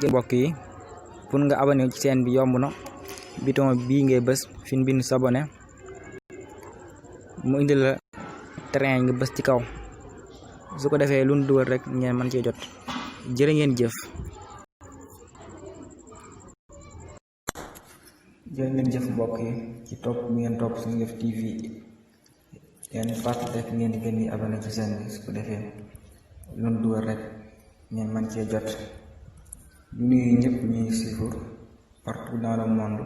mbokk yi pour nga abonné ci chaîne bi yomb na bouton bii ngay bës fi ñu bind s'abonner mu indi la train nga bës ci kaw su ko defee lu ñu dugal rek ngeen mën cee jot jërë ngeen jëf. jërë ngeen jëf mbokk yi ci topp bi ngeen topp Seneweb TV ngeen fàttali rek ngeen di gën di abonné ci chaîne bi su ko defee lu ñu dugal rek ngeen mën cee jot. di nuyu ñëpp ñuy suivre partout dans le monde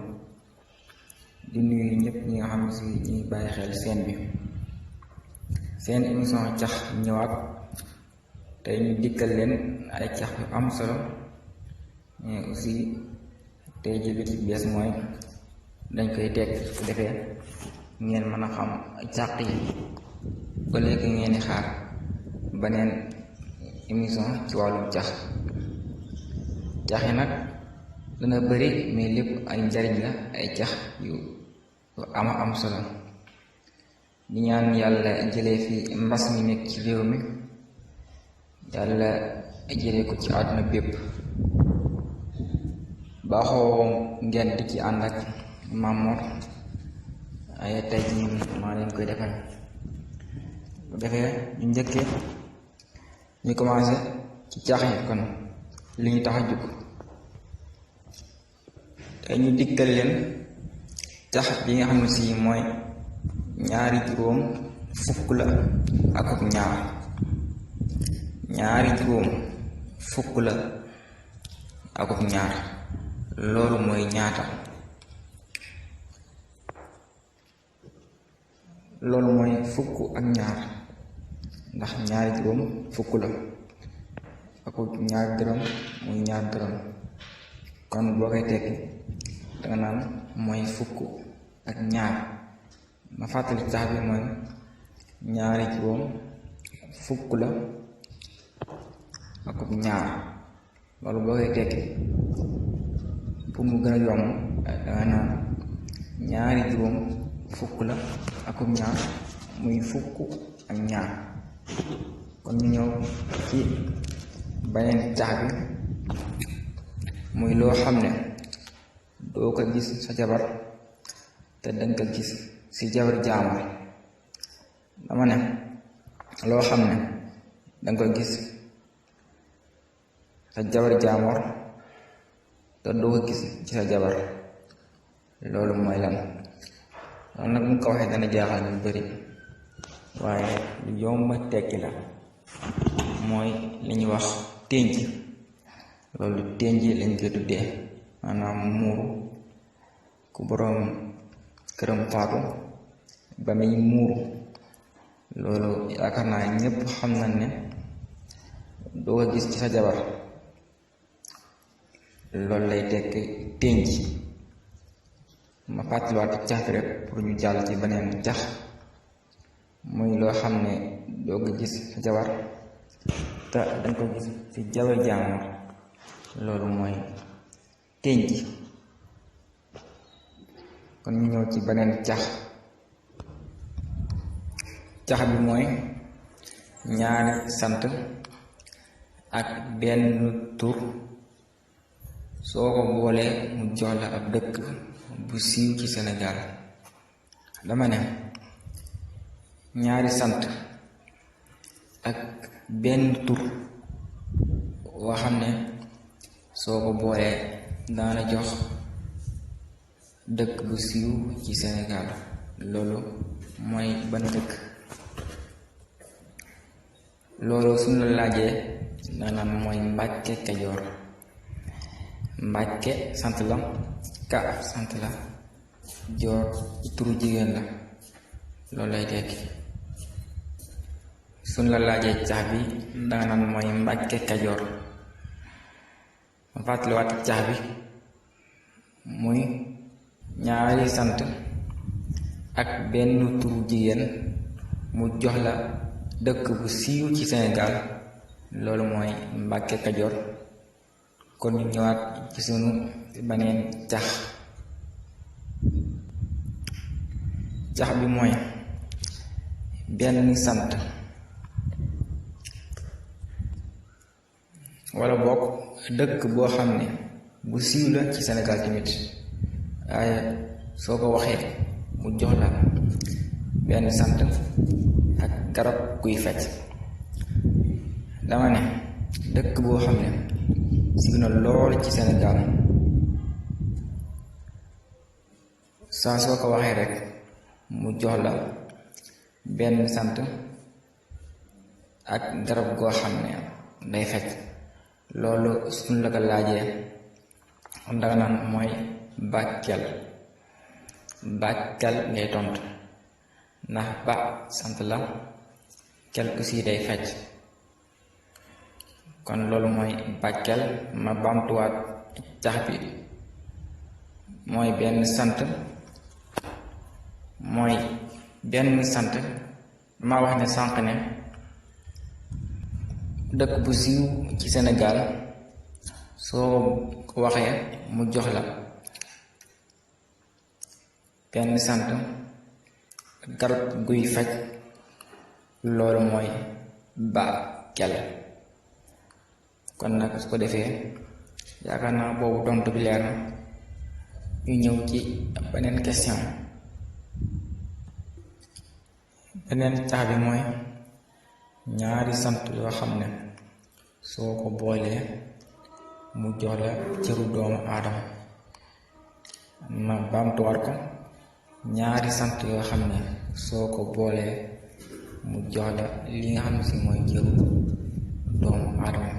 di nuyu ñëpp ñi nga xam ne si ñuy bàyyi xel chaîne bi seen émission cax ñëwaat tey ñu dikkal leen ay cax yu am solo mais aussi tey ji li ci bees mooy dañ koy teg su ko defee ngeen mën a xam càq yi ba léegi ngeen di xaar beneen émission ci wàllum cax cax yi nag dana bëri mais lépp ay njariñ la ay cax yu ama am solo di ñaan yàlla jëlee fi mbas mi nekk ci réew mi yàlla jëlee ko ci àdduna bépp baaxoo ngeen di ci ànd ak Mamor ay tey jii maa leen koy defal bu defee ñu njëkkee ñu commencé ci cax yi kon li ñu tax a jóg tey ñu dikkal leen cax bi nga xam ne si mooy ñaari juróom fukk la ak ñaar ñaari juróom fukk la ak ñaar loolu mooy ñaata loolu mooy fukk ak ñaar ndax ñaari juróom fukk la ak ñaar dërëm muy ñaar dërëm kon boo koy tekki danga naan mooy fukk ak ñaar ma fàttali cax bi mooy ñaari juróom fukk la ak ñaar loolu boo koy tekki pour mu gën a yomb danga naan ñaari juróom fukk la ak ñaar muy fukk ak ñaar kon ñu ñëw ci beneen cax bi muy loo xam ne doo ko gis sa jabar te danga ko gis ci jabar jaamur dama ne loo xam ne danga ko gis sa jabar jaamur te doo ko gis ci sa jabar loolu mooy lan loolu nag mu ko waxee dana jaaxal ñu bari waaye lu yomb tekki la mooy li ñuy wax ténj loolu ténj lañ koy tuddee maanaam muuru ku boroom këram faatu ba muy muuru loolu yaakaar naa ñépp xam nañ ne doo ko gis ci sa jabar loolu lay tekki ténj ma fàttaliwaat cax bi rek pour ñu jàll ci beneen cax muy loo xam ne doo ko gis sa jabar te danga ko gis ci jabar jaamur loolu mooy ténj kon ñu ñëw ci beneen cax bi mooy ñaari sant ak benn tur soo ko boolee mu jox la ab dëkk bu siiw ci Sénégal dama ne ñaari sant ak benn tur woo xam ne soo ko boolee daana jox dëkk bu siiw ci Sénégal loolu mooy ban dëkk loolu suñu la laajee daanaan mooy Mbàkke Kajoor Mbàkke sant la ka sant la joor turu jigéen la loolu lay tekki suñ la laajee cax bi danga naan mooy Mbàkke Kajoor ma fàttaliwaat cax bi muy ñaari sant ak benn turu jigéen mu jox la dëkk bu siiw ci Sénégal loolu mooy Mbàkke Kajoor kon ñu ñëwaat ci sunu beneen cax bi mooy benn sant wala bokk dëkk boo xam ne bu siiw la ci Sénégal tamit waaye soo ko waxee mu jox la benn sant ak garab guy faj. dama ne dëkk boo xam ne siiw na lool ci Sénégal saa soo ko waxee rek mu jox la benn sant ak garab goo xam ne day faj. loolu suñ la ko laajee danga naan mooy Bakel. Bakel ngay tontu ndax ba sant la, kel aussi day faj. kon loolu mooy Bakel. ma baamtuwaat cax bi mooy benn sant ma wax ne sànq ne dëkk bu siiw ci Sénégal soo ko waxee mu jox la benn sant garab guy faj. loolu mooy Bakel. kon nag su ko defee yaakaar naa boobu tontu bi leer na. ñu ñëw ci beneen question. beneen cax bi mooy ñaari sant yoo xam ne soo ko boolee mu jox la cëru doomu aadama. ma baamtuwaat ko ñaari sant yoo xam ne soo ko boolee mu jox la li nga xam ne si mooy cëru doomu aadama.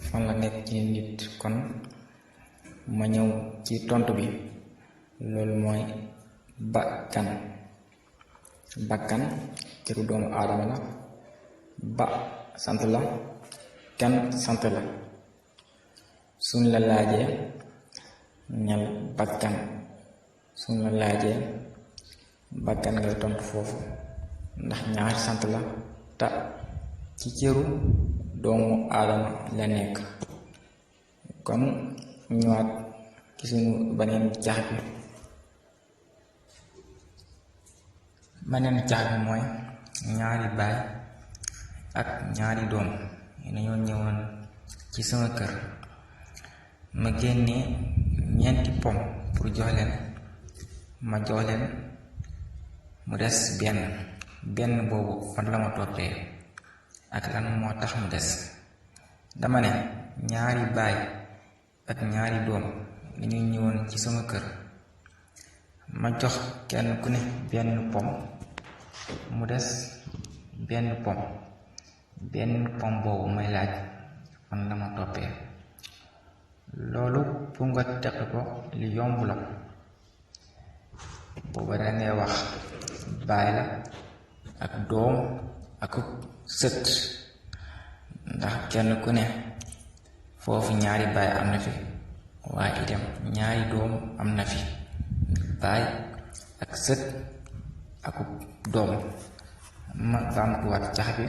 fan la nekk ci nit? kon ma ñëw ci tontu bi. loolu mooy bakkan cëru doomu aadama la. ba sant la, kan sant la. suñ la laajee ñal bakkan, suñ la laajee bakkan ngay tontu foofu ndax ñaari sant la ta ci cëru doomu aadama la nekk. kon ñëwaat ci suñu beneen cax bi. beneen cax bi mooy ñaari baay ak ñaari doom dañoo ñëwoon ci sama kër. ma génnee ñeenti pom pour jox leen. ma jox leen mu des benn boobu fan la ma toppee ak lan moo tax mu des. dama ne ñaari baay ak ñaari doom dañuy ñëwoon ci sama kër. ma jox kenn ku ne benn pom mu des benn pom boobu may laaj fan la ma toppee. loolu pour nga teq ko li yomb la. booba dangay wax baay la ak doom ak sët ndax kenn ku ne foofu ñaari baay am na fi waaye itam ñaari doom am na fi. baay ak sët ak doom. ma baamtuwaat cax bi.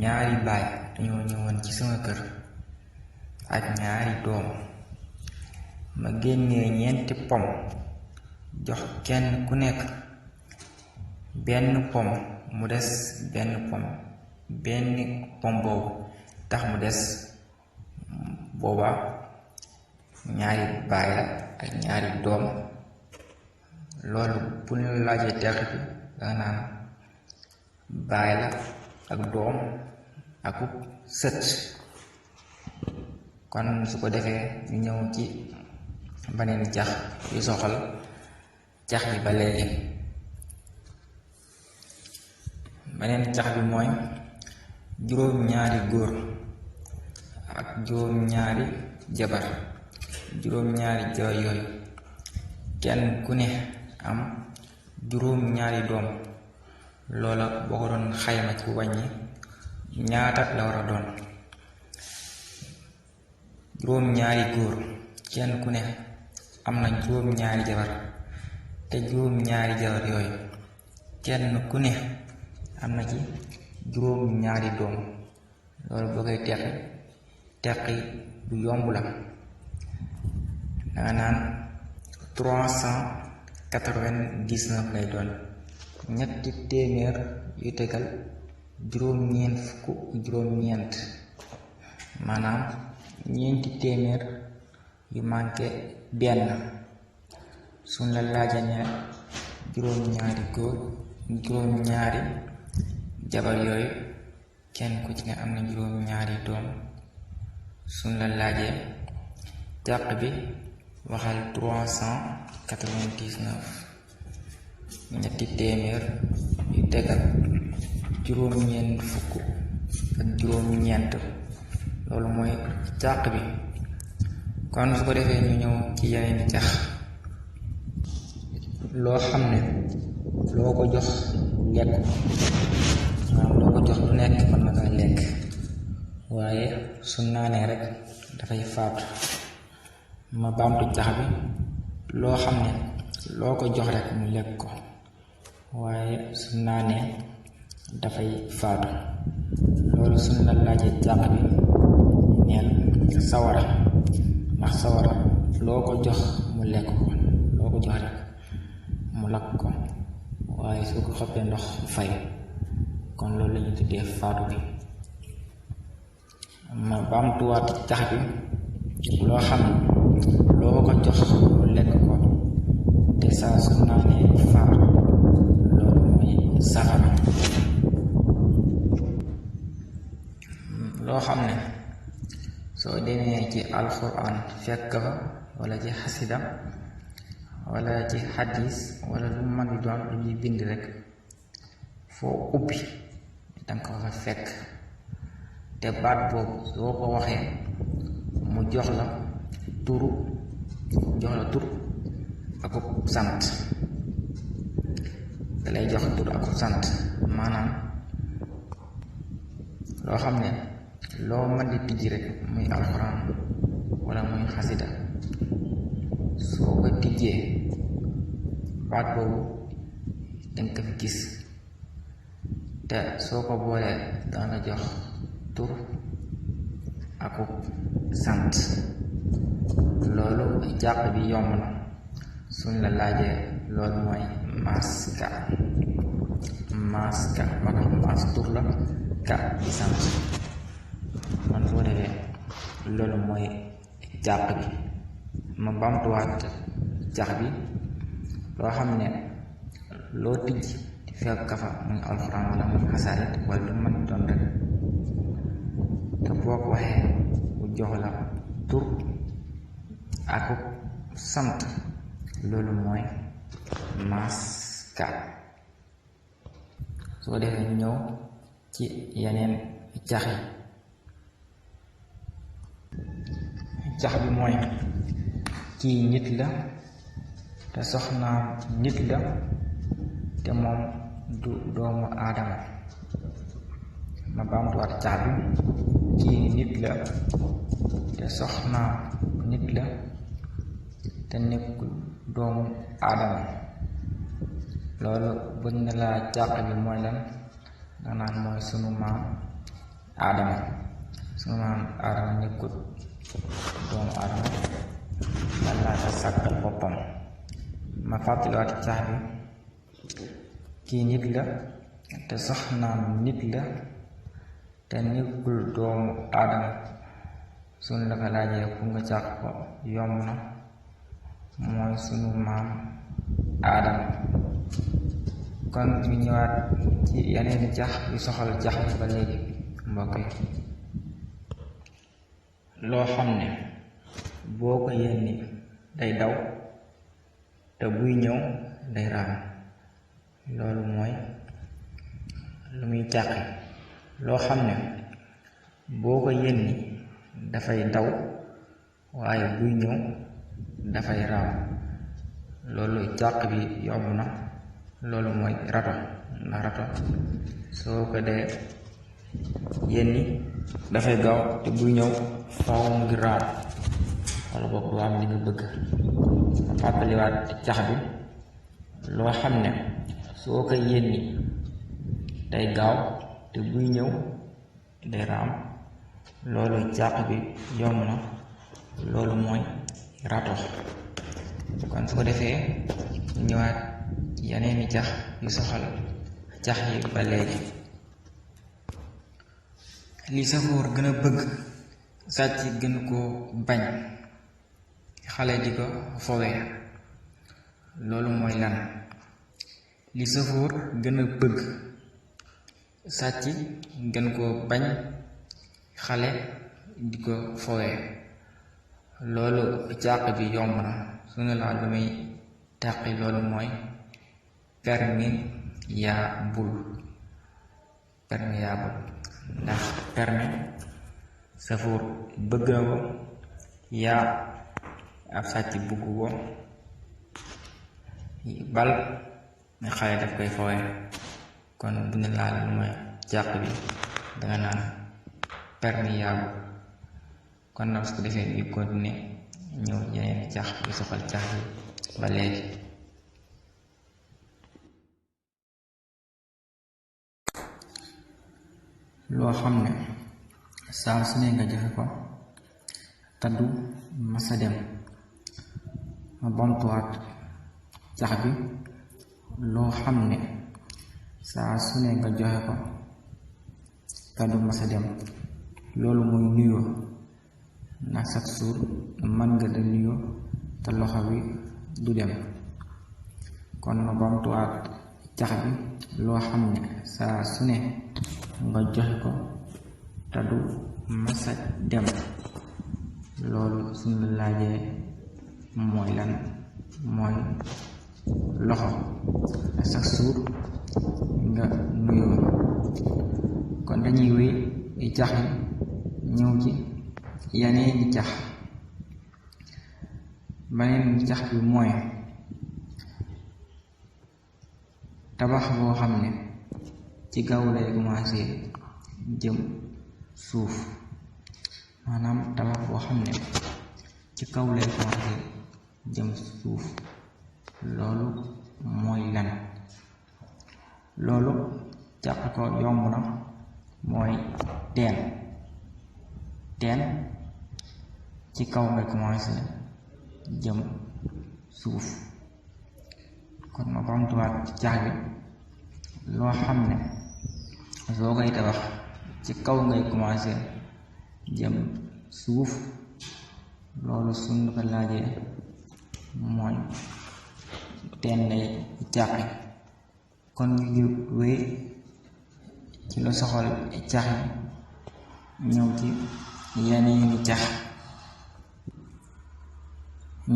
ñaari baay dañoo ñëwoon ci sama kër ak ñaari doom. ma génnee ñeenti pom jox kenn ku nekk benn pom mu des benn pom boobu tax mu des. booba ñaari baay la ak ñaari doom. loolu bu ñu laajee teq bi danga naan baay la ak doom ak sët. kon su ko defee ñu ñëw ci beneen cax yu soxal cax yi ba léegi. beneen cax bi mooy juróom-ñaari góor ak juróom-ñaari jabar. juróom-ñaari jabar yooyu kenn ku ne am juróom-ñaari doom. loola boo ko doon xayma ci wàññi ñaata la war a doon? juróom-ñaari góor kenn ku ne am na juróom-ñaari jabar te juróom-ñaari jabar yooyu kenn ku ne am na ci juróom-ñaari doom. loolu boo koy teqi bu yomb la. danga naan 399 lay doon. ñetti téeméer yu tegal juróom-ñeent fukk juróom-ñeent maanaam ñeenti téeméer yu manqué benn. suñ la laaja ne juróom-ñaari góor juróom-ñaari jabar yooyu kenn ku ci ne am na juróom-ñaari doom. suñ la laajee jàq bi waxal 399 ñetti téeméer yu tegal juróom-ñeent fukk ak juróom-ñeent, loolu mooy jàq bi. kon su ko defee ñu ñëw ci yeneen cax. loo xam ne loo ko jox lekk loo ko jox lu nekk mën na kaa lekk, waaye su naanee rek dafay faatu. ma baamtu cax bi. loo xam ne loo ko jox rek mu lekk ko, waaye su naanee dafay faatu. loolu suñ la laajee jàq bi neel sawara, ndax sawara loo ko jox mu lekk ko, loo ko jox rek mu lakk ko, waaye su ko xoppee ndox fay. kon loolu lañu tuddee faatu bi. ma baamtuwaat cax bi. loo xam ne loo ko jox mu lekk ko te saa su naanee faatu, loolu mooy safara. loo xam ne soo demee ci alxuraan fekk fa, wala ci xasida, wala ci xadis, wala lu mën di doon lu ñuy bind rek, foo ubbi danga ko fa fekk, te baat boobu soo ko waxee mu jox la tur akub sant. da lay jox tur akub sant, maanaam loo xam ne loo mën di tijji rek, muy alxuraan wala muy xasida, soo ko tijjee baat boobu danga ko fi gis, te soo ko boolee dana jox tur akub sant. loolu jàq bi yomb na. suñ la laajee loolu mooy maska. ma tax mas tur la, ka di sant. man soo defee loolu mooy jàq bi. ma bamtuwaat jax bi. loo xam ne loo tijj di fekk ka fa, muy alxuraan wala muy xasaayit wala lu mën doon rek, te boo ko waxee mu jox la tur akub sant, loolu mooy maska. soo defee ñu ñëw ci yeneen cax yi. cax bi mooy kii nit la te soxnaam nit la te moom du doomu aadama. ma baamtuwaat cax bi. kii nit la te soxnaam nit la te nekkul doomu aadama. loolu buñ ne laa jàq bi mooy lan, nga naan mooy sunu maam aadama. sunu maam aadama nekkul doomu aadama, Yàlla ko sàkkal boppam. ma fàttaliwaat cax bi. kii nit la te soxnaam nit la te nekkul doomu aadama. suñ la ko laajee pour nga jàq ko yomb na, mooy sunu maam aadama. kon ñu ñëwaat ci yeneen cax yu soxal cax yi ba léegi mbokk yi. loo xam ne boo ko yénni day daw te buy ñëw day raam, loolu mooy lu muy càqi. loo xam ne boo ko yénni dafay daw waaye buy ñëw dafay raam, loolu càq bi yomb na. loolu mooy rato. ndax rato soo ko dee yénni dafay gaaw te buy ñëw faaw mu ngi raam, wala boog du am li nga bëgg. ma fàttaliwaat cax bi. loo xam ne soo ko yénni day gaaw te buy ñëw day raam, loolu càq bi yomb na. loolu mooy rato. kon su ko defee ñëwaat yeneeni cax yu soxal cax yi ba léegi. li safoor gën a bëgg sàcc gën koo bañ xale di ko fowe loolu mooy lan? li sëfoor gën a bëgg sàcc gën koo bañ xale di ko fowe loolu càq bi yomb na sunu laa lu muy tàqi loolu mooy perméable ndax permi sëfoor bëgg na ko yaa ab sàcc bëgg ko bal nga xale daf koy fowe kon bu ñu laal lu mooy càq bi danga naan perméable kon nag su ko defee ñu continuer ñëw yeneen cax yu soxal cax yi ba léegi. loo xam ne saa su ne nga joxe ko te du masa dem. ma bamtuwaat cax bi loo xam ne saa su ne nga joxe ko te du masa dem loolu mooy nuyoo ndax chaque jour mën nga da nuyoo te loxo bi du dem. kon ma bamtuwaat cax bi loo xam ne saa su ne nga joxe ko te du masa dem loolu suñu laajee mooy lan? mooy loxo chaque jour nga nuyoo. kon dañuy wéy di cax yi ñëw ci yeneen di cax. beneen cax bi mooy tabax boo xam ne ci kaw lay commencé jëm suuf. maanaam tabax boo xam ne ci kaw lay commencé jëm suuf loolu mooy lan? loolu càq ko yomb na mooy teen ci kaw ngay commencé jëm suuf. kon ma bamtuwaat ci cax bi loo xam ne soo koy tabax ci kaw ngay commencé jëm suuf loolu suñu ko laajee mooy teen lay càqi. kon ñu ngi wéy ci lu soxal cax yi ñëw ci yeneeni cax.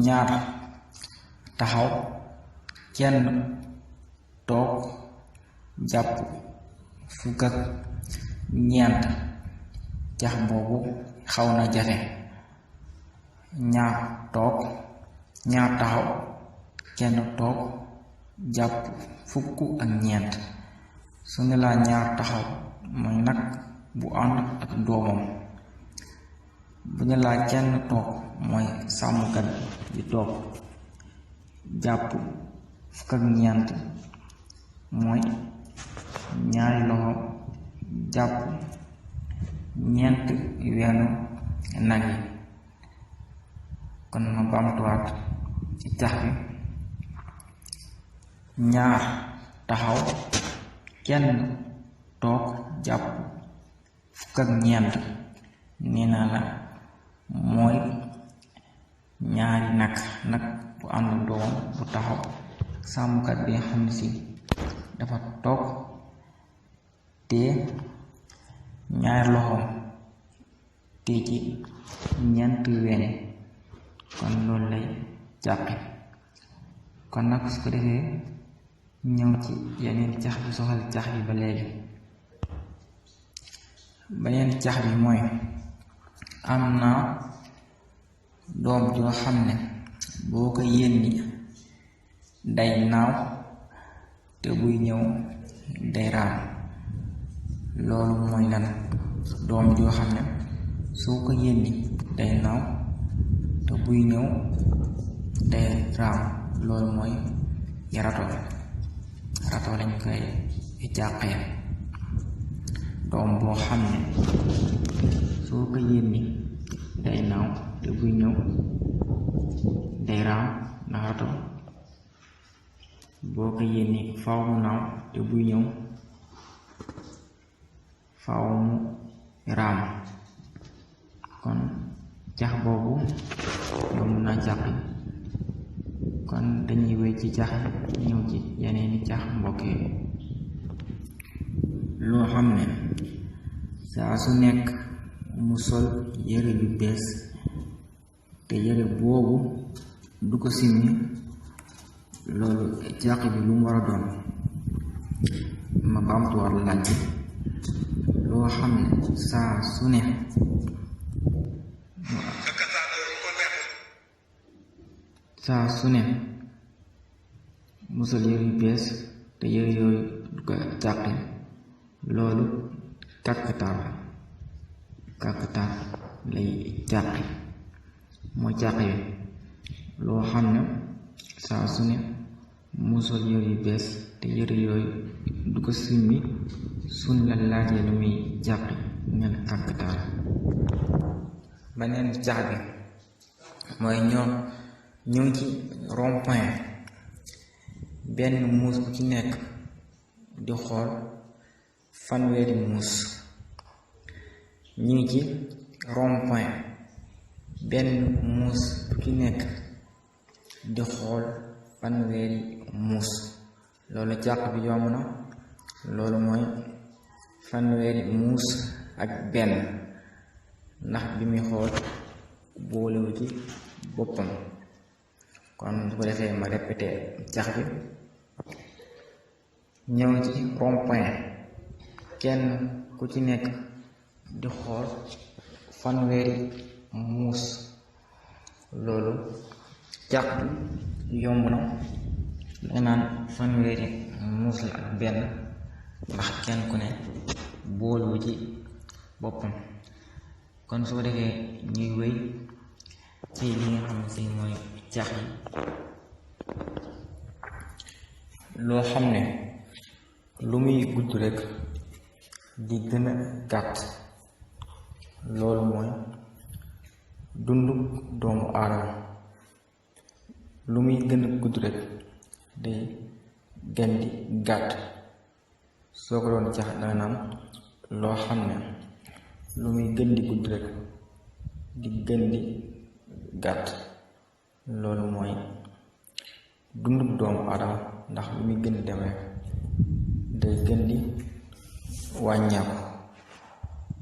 ñaar taxaw kenn toog jàpp fukk ak ñeent cax boobu xaw na jafe. ñaar taxaw kenn toog jàpp fukk ak ñeent. su ne laa ñaar taxaw mooy nag bu ànd ak doomam. bu ñu laa kenn toog mooy sàmmkat bi toog jàpp fukk ak ñeent mooy ñaari loxo jàpp ñeent weenu nag yi. kon ma bamtuwaat ci cax bi ñaar taxaw kenn toog jàpp fukk ak ñeent nee naa la mooy ñaari nag bu ànd doom bu taxaw. sàmmkat bi nga xam ne si dafa toog te ñaari loxoom te ci ñeent wene kon loolu lay jàppe. kon nag su ko defee ñëw ci yeneen cax bi soxal cax yi ba léegi. beneen cax bi mooy am na doom joo xam ne boo ko yénni day naaw te buy ñëw day raam loolu mooy lan? doom joo xam ne soo ko yénni day naaw te buy ñëw day raam loolu mooy rato lañ koy jàqee. doom boo xam ne soo ko yénni day naaw te buy ñëw day raam ndax rato boo ko yénni faaw mu naaw te buy ñëw faaw mu raam. kon cax boobu yomb naa jàqi. kon dañuy wéy ci cax ñëw ci yeneeni cax mbokk yi. loo xam ne saa su nekk mu sol yére yu bees te yére boobu du ko simmi, loolu càq bi lu mu war a doon. ma baamtuwaat laaj bi. loo xam ne saa su ne mu sol yére yu bees te yére yooyu du ko càqi, loolu kàkkatar lay càqi. mooy càq yi. loo xam ne saa su ne mu sol yére yu bees te yére yooyu du ko simmi, suñ la laajee lu muy càqi nel kàkkatar. beneen cax bi mooy ñu ngi ci rond-point, benn muus bu ci nekk di xool fanweeri muus. ñu ngi ci rond-point, benn muus bu ci nekk di xool fanweeri muus. loolu càq bi yomb na. loolu mooy fanweeri muus ak benn, ndax bi muy xool boolewu ci boppam. kon su ko defee ma répété cax bi. ñëw ci rond-point, kenn ku ci nekk di xool fanweeri muus. loolu càq bi yomb na. danga naan fanweeri muus la ak benn, ndax kenn ku ne boolwu ci boppam. kon su ko defee ñuy wéy ci li nga xam ne si mooy cax yi. loo xam ne lu muy gudd rekk di gën a gàtt, loolu mooy dundu doomu aadama. lu muy gën a gudd rekk day gën di gàtt. soo ko doon cax danga naan loo xam ne lu muy gën di gudd rekk di gën di gàtt, loolu mooy dundu doomu aadama. ndax lu muy gën di dem rekk day gën di wàññeeku.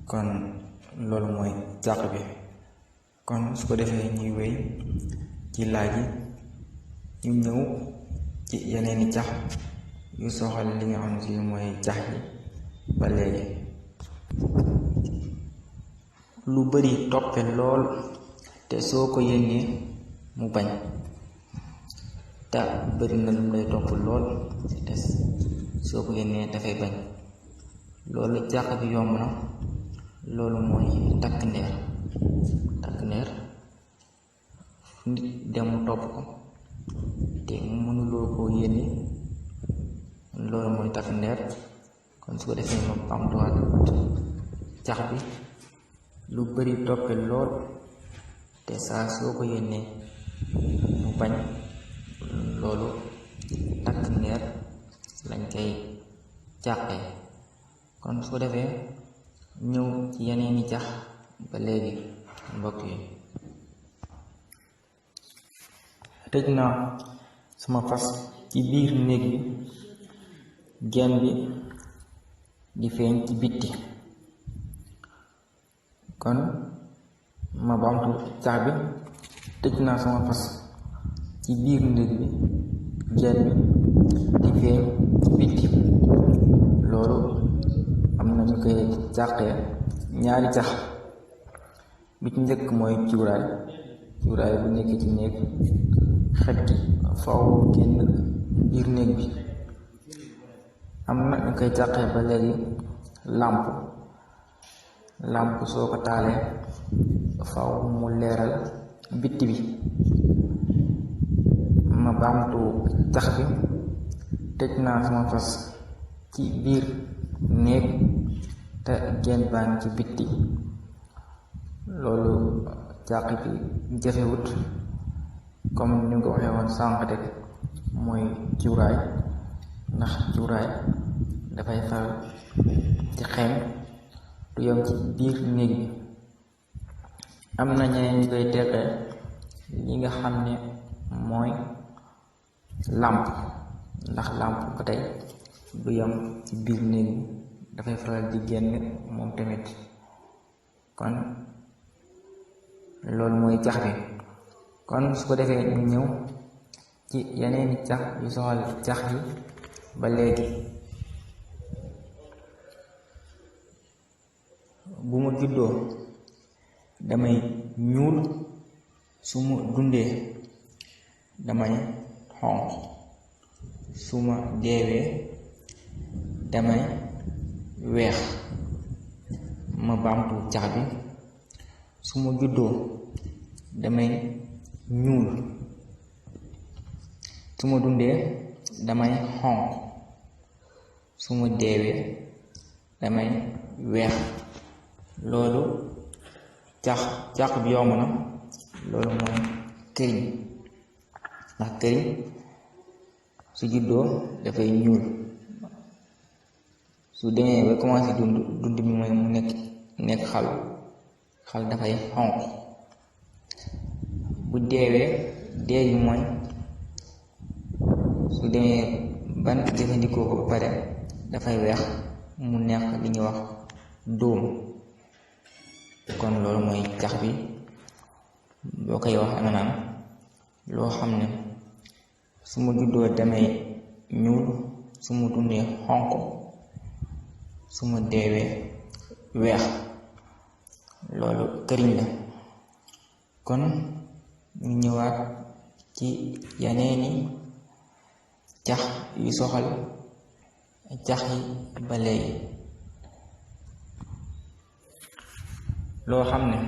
kon loolu mooy càq bi. kon su ko defee ñuy wéy ci laaj yi, ñu ñëw ci yeneeni cax yu soxal li nga xam ne si mooy cax yi ba léegi. lu bari toppe lool te soo ko yénnee mu bañ. te bari na lu lay topp lool te soo ko yénnee dafay bañ. loolu càq bi yomb na. loolu mooy takk ndeer. nit dem topp ko te mënuloo koo yénne, loolu mooy takk ndeer. kon su ko defee ma bamtuwaat cax bi. lu bari toppe lool te saa soo ko yénnee mu bañ, loolu takk ndeer lañ koy càqee. kon su ko defee ñëw ci yeneeni cax ba léegi mbokk yi. tëj naa sama fas ci biir néeg bi, genn bi di feeñ ci bitti. kon ma baamtu cax bi. tëj naa sama fas ci biir néeg bi, genn bi di feeñ ci bitti. loolu am na ñu koy càqee ñaari cax. bi ci njëkk mooy cuuraay bu nekk ci néeg, xet gi faw génn biir néeg bi. am na ñu koy càqee ba léegi làmp soo ko taalee faw mu leeral bitti bi. ma baamtu cax bi. tëj naa sama fas ci biir néeg te genn baa ngi ci bitti. loolu càq bi jafewut, comme ni nga ko waxee woon sànq rek mooy cuuraay. ndax cuuraay dafay faral ci xeeñ du yem ci biir néeg bi, am na ñeneen ñu koy teqee li nga xam ne mooy làmp, ndax làmp ba tey du yam ci biir néeg bi, dafay faral di génn moom tamit. kon loolu mooy cax bi. kon su ko defee ñu ñëw ci yeneeni cax yu soxal cax yi ba léegi. bu ma juddoo damay ñuul, su ma dundee damay xonq, su ma deewee damay weex. ma baamtu cax bi. su ma juddoo damay ñuul, su ma dundee damay xonq, su ma deewee damay weex. loolu cax bi yomb na. loolu mooy këriñ, ndax këriñ su juddoo dafay ñuul, su demee ba commencé dund bi mooy mu nekk xal dafay xonq. bu deewee dee bi mooy su demee ban jëfandikoo ko ba pare dafay weex mu nekk li ñuy wax dóom. kon loolu mooy cax bi. boo koy wax nga naan loo xam ne su ma juddoo damay ñuul, su ma dundee xonq, su ma deewee weex. loolu këriñ la. kon ñu ñëwaat ci yeneeni cax yu soxal cax yi ba léegi. loo xam ne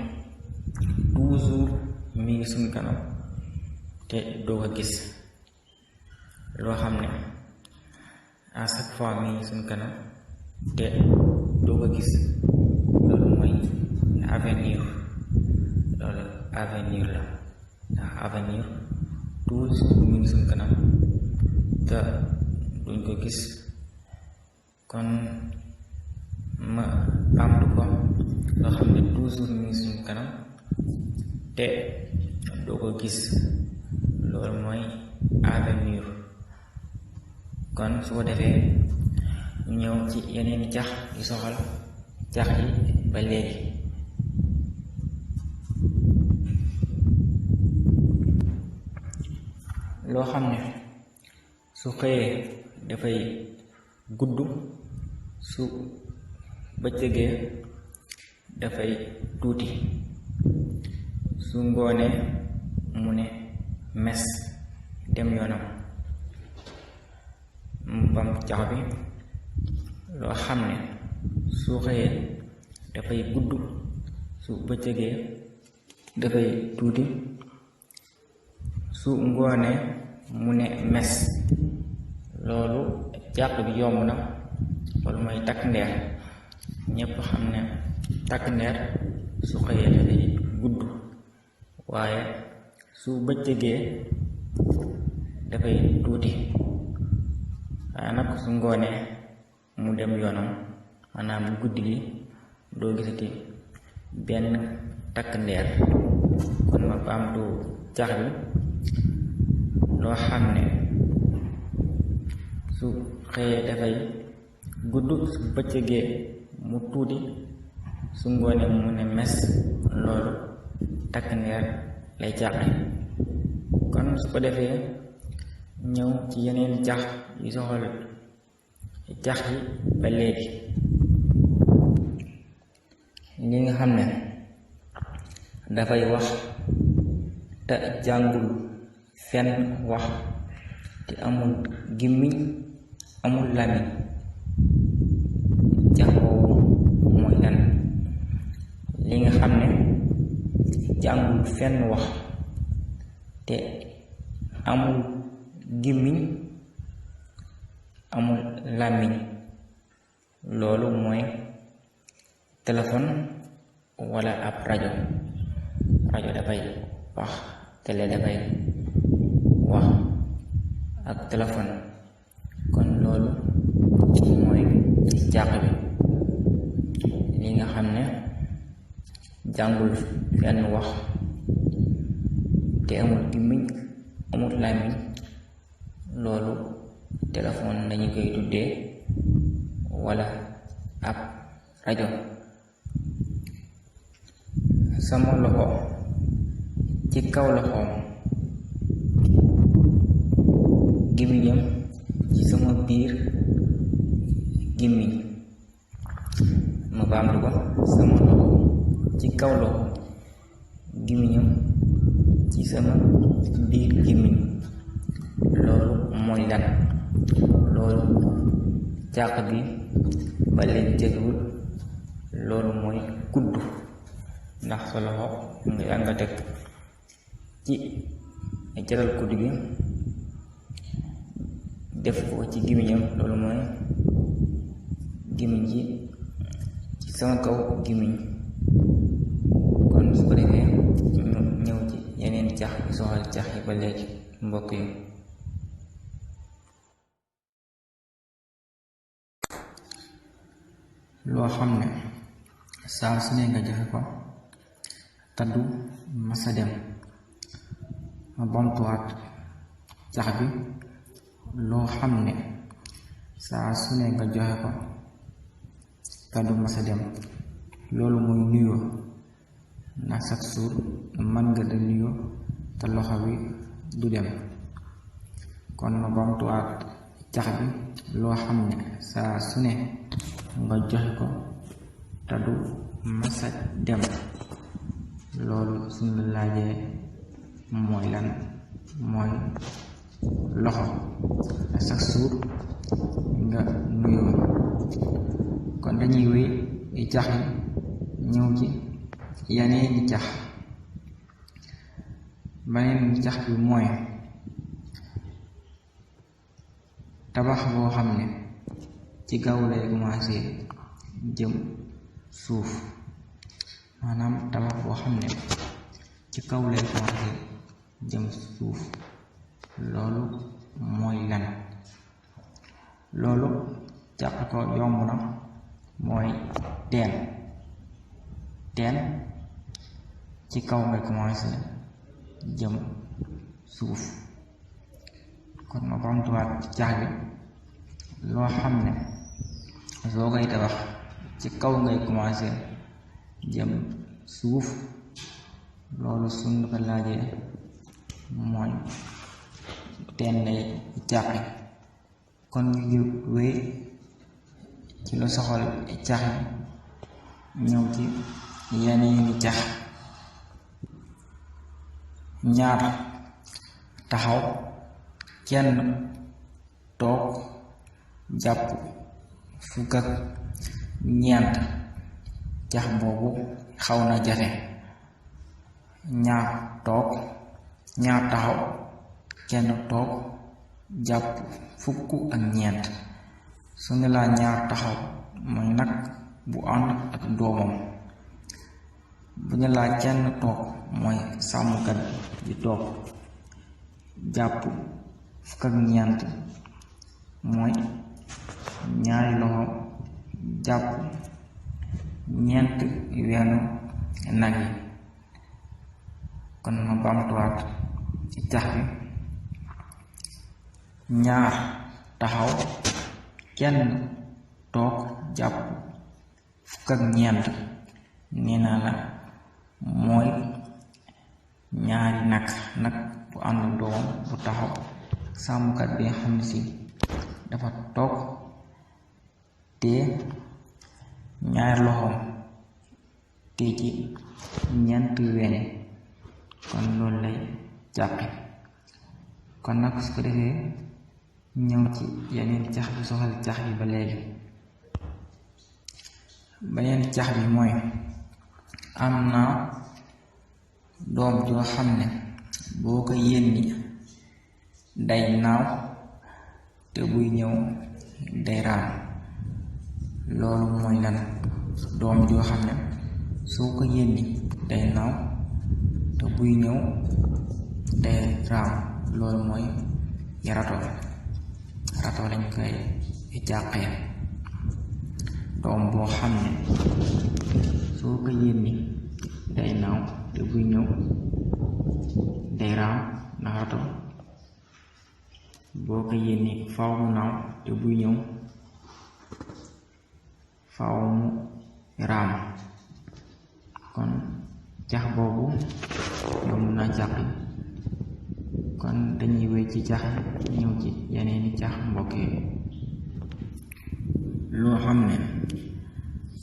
toujours mi ngi suñ kanam te doo ko gis. loo xam ne à chaque fois mi ngi suñ kanam te doo ko gis. loolu mooy avenir. loolu avenir la, ndax avenir toujours mi ngi suñ kanam te duñ ko gis. kon ma baamtu ko. loo xam ne toujours mi ngi suñ kanam te doo ko gis. loolu mooy avenir. kon su ko defee ñu ñëw ci yeneen cax yu soxal cax yi ba léegi. loo xam ne su xëyee dafay gudd, su bëccëgee dafay tuuti, su ngoonee mu ne mes dem yoonam. mu bam cax bi. loo xam ne su xëyee dafay gudd, su bëccëgee dafay tuuti, su ngoonee mu ne mes. loolu cax bi yomb na. loolu mooy takk ndeer. ñépp xam ne takk ndeer su xëyee dafay gudd, waaye su bëccëgee dafay tuuti, waaye nag su ngoonee mu dem yoonam. maanaam guddi gi doo gisati benn takk ndeer. kon ma baamtu cax bi. loo xam ne su xëyee dafay gudd, su bëccëgee mu tuuti, su ngoonee mu ne mes. loolu takk ndeer lay caxe. kon su ko defee ñëw ci yeneen cax yu soxal cax yi ba léegi. li nga xam ne dafay wax te jàngul fenn wax, te amul gimmiñ amul làmmiñ. cax boobu mooy lan? li nga xam ne jàngul fenn wax te amul gimmiñ amul làmmiñ. loolu mooy téléphone wala ab rajo. rajo dafay wax, télé dafay wax, ak téléphone. kon loolu mooy cax bi. li nga xam ne jàngul fenn wax te amul gémmiñ amul làmmiñ, loolu téléphone lañu koy tuddee wala ab rajo. sama loxo ci kaw loxoom, gémmiñam ci sama biir gémmiñ. ma baamtu ko, sama loxo ci kaw loxo, gémmiñam ci sama biir gémmiñ. loolu mooy lan? loolu càq bi ba léegi tegul. loolu mooy kudd, ndax sa loxo nga teg ci jaral kudd gi def ko ci gémmiñam. loolu mooy gémmiñ ji ci sama kaw gémmiñ. kon su ko defee ñu ñëw ci yeneen cax yi soxal cax yi ba léegi mbokk yi. loo xam ne saa su ne nga joxe ko te du masa dem. ma bamtuwaat cax bi, loo xam ne saa su ne nga joxe ko te du masa dem. loolu mooy nuyoo, ndax chaque jour mën nga da nuyoo te loxo bi du dem. kon ma bamtuwaat cax bi, loo xam ne saa su ne nga joxe ko te du masa dem. loolu suñu la laajee mooy lan? mooy loxo. chaque jour nga nuyoo. kon dañuy wéy cax yi ñëw ci yeneeni cax. beneen cax bi mooy tabax boo xam ne ci kaw lay commencé jëm suuf. maanaam tabax boo xam ne ci kaw lay commencé jëm suuf. loolu mooy lan? loolu càq ko yomb na, mooy teen. teen ci kaw ngay commencé jëm suuf. kon ma bamtuwaat ci cax bi, loo xam ne soo koy tabax ci kaw ngay commencé jëm suuf. loolu suñ ko laajee mooy teen lay càqi. kon ñu wéy ci lu soxal cax yi ñëw ci yeneeni cax. ñaar taxaw, kenn toog jàpp fukk ak ñeent. cax boobu xaw na jafe. ñaar toog, ñaar taxaw, kenn toog jàpp fukk ak ñeent. su ne laa ñaar taxaw mooy nag bu ànd ak doomam. bu ñu laa kenn toog mooy sàmmkat bi toog jàpp fukk ak ñeent mooy ñaari loxo jàpp ñeent weenu nag yi. kon ma bamtuwaat ci cax bi, ñaar taxaw, kenn toog jàpp fukk ak ñeent. nee naa la mooy ñaari nag bu ànd doom bu taxaw. sàmmkat bi nga xam ne si dafa toog te ñaari loxoom te ci ñeent wene. kon loolu lay jàppe. kon nag su ko defee ñëw ci yeneen cax bi soxal cax yi ba léegi. beneen cax bi mooy am na doom joo xam ne boo ko yénni day naaw te buy ñëw day raam. loolu mooy lan? doom joo xam ne soo ko yénni day naaw te buy ñëw day raam. loolu mooy rato. rato lañ koy jàqee. doom boo xam ne soo ko yénni day naaw te buy ñëw day raam ndax rato boo ko yénnee faaw mu naaw te buy ñëw faaw mu raam. kon cax boobu yomb na jàqi. kon dañuy wéy ci cax ñëw ci yeneeni cax mbokk yi. loo xam ne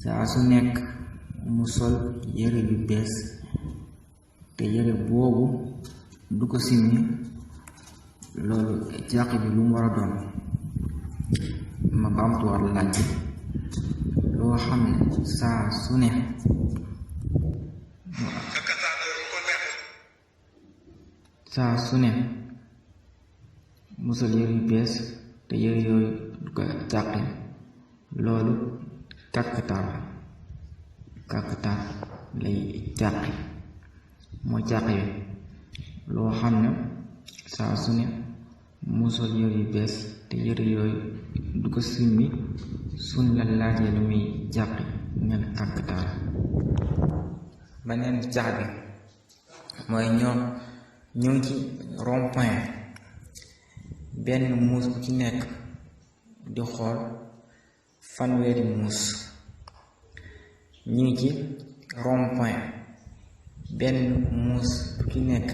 saa su nekk mu sol yére yu bees te yére boobu du ko simmi, loolu jàq bi lu mu war a doon. ma baamtuwaat laaj bi. loo xam ne saa su ne mu sol yére yu bees te yére yooyu du ko jàqi, loolu kàkkatar lay jàqi. mooy jàq yi. loo xam ne saa su ne mu sol yére yu bees te yére yooyu du ko simmi, suñ la laajee lu muy jàqi nel kàkkatar. beneen cax bi mooy ñoo ngi ci rond-point, benn muus bu ci nekk di xool fanweeri muus. ñu ngi ci rond-point, benn muus bu ci nekk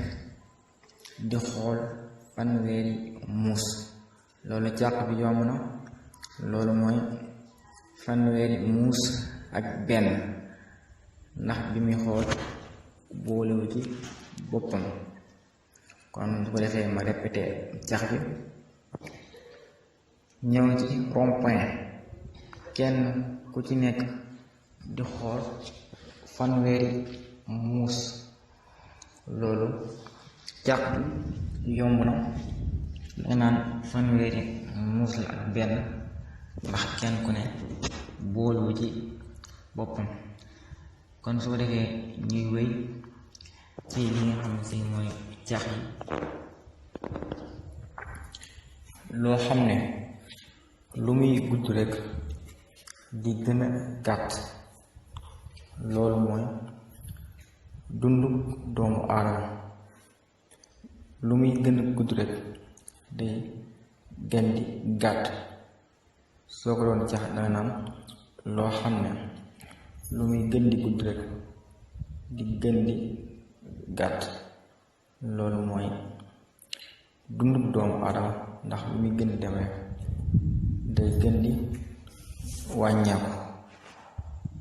di xool fanweeri muus. loolu jàq bi yomb na. loolu mooy fanweeri muus ak benn, ndax bi muy xool boolewu ci boppam. kon su ko defee ma répété cax bi. ñëw ci rond-point, kenn ku ci nekk di xool fanweeri muus. loolu cax bi yomb na. danga naan fanweeri muus la ak benn, ndax kenn ku ne boolewu ci boppam. kon su ko defee ñuy wéy ci li nga xam ne si mooy cax yi. loo xam ne lu muy gudd rekk di gën a gàtt, loolu mooy dundu doomu aadama. lu muy gën a gudd rekk day gën di gàtt. soo ko doon cax danga naan loo xam ne lu muy gën di gudd rekk di gën di gàtt, loolu mooy dundu doomu aadama. ndax lu muy gën di dem rekk day gën di wàññeeku.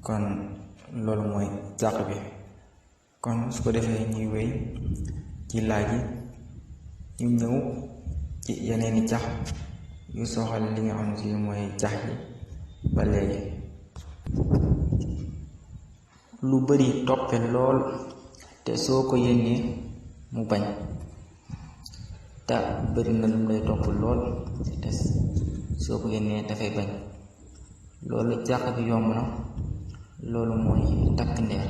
kon loolu mooy jàq bi. kon su ko defee ñuy wéy ci laaj yi, ñu ñëw ci yeneeni cax yu soxal li nga xam ne si mooy cax yi ba léegi. lu bari toppe lool te soo ko yénnee mu bañ. te bari na lu lay topp lool te soo ko yénnee dafay bañ. loolu jàq bi yomb na. loolu mooy takk ndeer.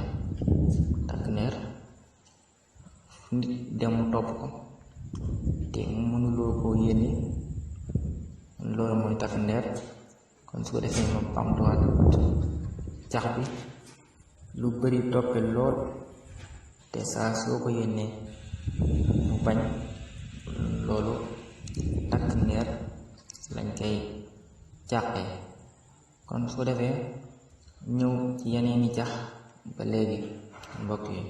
nit dem topp ko te mënuloo koo yénne, loolu mooy takk ndeer. kon su ko defee ma bamtuwaat cax bi. lu bari toppe lool te saa soo ko yénnee mu bañ, loolu takk ndeer lañ koy jàqee. kon su ko defee ñëw ci yeneeni cax ba léegi mbokk yi.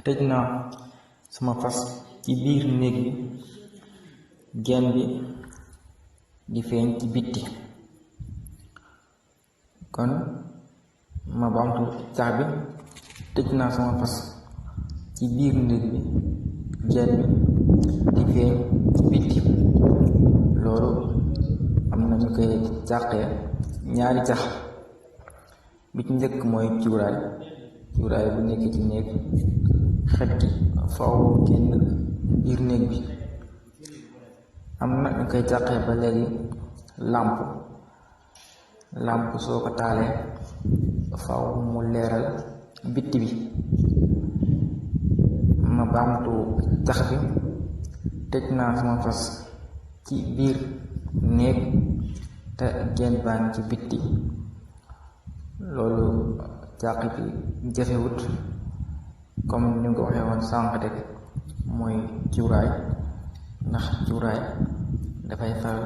tëj naa sama fas ci biir néeg bi, genn bi di feeñ ci bitti. kon ma baamtu cax bi. tëj naa sama fas ci biir néeg bi, genn bi di feeñ ci bitti. loolu am na ñu koy jàqee ñaari cax. bi ci njëkk mooy cuuraay bu nekk ci néeg, xet gi faw génn biir néeg bi. am na ñu koy jàqee ba léegi làmp soo ko taalee faw mu leeral bitti bi. ma baamtu cax bi. tëj naa sama fas ci biir néeg te genn baa ngi ci bitti. loolu càq bi jafewut comme ni nga ko waxee woon sànq rek mooy cuuraay, ndax cuuraay dafay faral